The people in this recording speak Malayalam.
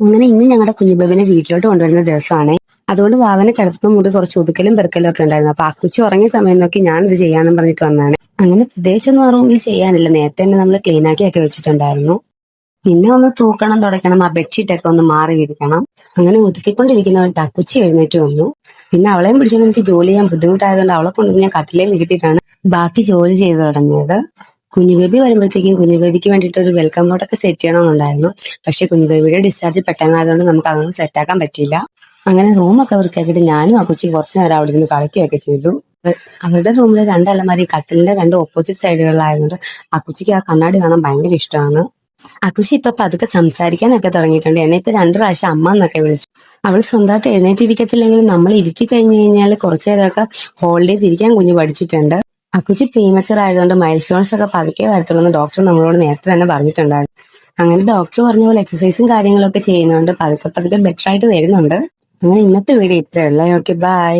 അങ്ങനെ ഇന്ന് ഞങ്ങളുടെ കുഞ്ഞുബേബിനെ വീട്ടിലോട്ട് കൊണ്ടുവരുന്ന ദിവസമാണ്. അതുകൊണ്ട് വാവനെ കിടത്തുന്ന മുടി കുറച്ച് ഒതുക്കലും പെറുക്കലും ഒക്കെ ഉണ്ടായിരുന്നു. അപ്പൊ ആ കൊച്ചു ഉറങ്ങിയ സമയം നോക്കി ഞാനിത് ചെയ്യാന്നും പറഞ്ഞിട്ട് വന്നതാണ്. അങ്ങനെ പ്രത്യേകിച്ചൊന്നും ആ റൂമിൽ ചെയ്യാനില്ല. നേരത്തെ തന്നെ നമ്മൾ ക്ലീൻ ആക്കിയൊക്കെ വെച്ചിട്ടുണ്ടായിരുന്നു. പിന്നെ ഒന്ന് തൂക്കണം, തുടയ്ക്കണം, ആ ബെഡ്ഷീറ്റ് ഒക്കെ ഒന്ന് മാറി വിരിക്കണം. അങ്ങനെ ഒതുക്കിക്കൊണ്ടിരിക്കുന്നവരുടെ അക്കുച്ചി എഴുന്നേറ്റ് വന്നു. പിന്നെ അവളെയും പിടിച്ചുകൊണ്ട് എനിക്ക് ജോലി ചെയ്യാൻ ബുദ്ധിമുട്ടായതുകൊണ്ട് അവളെ കൊണ്ട് ഞാൻ കട്ടിലേൽ ഇരുത്തിയിട്ടാണ് ബാക്കി ജോലി ചെയ്തു തുടങ്ങിയത്. കുഞ്ഞു ബേബി വരുമ്പോഴത്തേക്കും കുഞ്ഞു ബേബിക്ക് വേണ്ടിയിട്ട് ഒരു വെൽക്കം ബോർഡൊക്കെ സെറ്റ് ചെയ്യണമെന്നുണ്ടായിരുന്നു. പക്ഷെ കുഞ്ഞു ബേബിയുടെ ഡിസ്ചാർജ് പെട്ടെന്നായതുകൊണ്ട് നമുക്ക് അതൊന്നും സെറ്റാക്കാൻ പറ്റിയില്ല. അങ്ങനെ റൂമൊക്കെ വൃത്തിയാക്കിയിട്ട് ഞാനും ആ കൊച്ചി കുറച്ചു നേരം അവിടെ ഇരുന്ന് കളിക്കുകയൊക്കെ ചെയ്തു. അവരുടെ റൂമിലെ രണ്ട് അലമാരി കട്ടിലിന്റെ രണ്ട് ഓപ്പോസിറ്റ് സൈഡുകളിലായതുകൊണ്ട് ആ കൊച്ചിക്ക് ആ കണ്ണാടി കാണാൻ ഭയങ്കര ഇഷ്ടമാണ്. അക്കുശി ഇപ്പൊ പതുക്കെ സംസാരിക്കാനൊക്കെ തുടങ്ങിയിട്ടുണ്ട്. എന്നെ ഇപ്പൊ 2 പ്രാവശ്യം അമ്മ എന്നൊക്കെ വിളിച്ചു. അവൾ സ്വന്തമായിട്ട് എഴുന്നേറ്റിരിക്കത്തില്ലെങ്കിലും നമ്മൾ ഇരുത്തി കഴിഞ്ഞു കഴിഞ്ഞാൽ കുറച്ചു നേരമൊക്കെ ഹോൾഡ് ചെയ്തിരിക്കാൻ കുഞ്ഞു പഠിച്ചിട്ടുണ്ട്. അക്കുച്ചി പ്രീമച്ചർ ആയതുകൊണ്ട് മൈൽ സ്റ്റോൺസ് ഒക്കെ പതുക്കെ വരത്തുള്ളൂ എന്ന് ഡോക്ടർ നമ്മളോട് നേരത്തെ തന്നെ പറഞ്ഞിട്ടുണ്ടായിരുന്നു. അങ്ങനെ ഡോക്ടർ പറഞ്ഞ പോലെ എക്സസൈസും കാര്യങ്ങളൊക്കെ ചെയ്യുന്നുണ്ട്. പതുക്കെ പതുക്കെ ബെറ്റർ ആയിട്ട് വരുന്നുണ്ട്. അങ്ങനെ ഇന്നത്തെ വീഡിയോ ഇത്രയേ ഉള്ളൂ. Okay, by.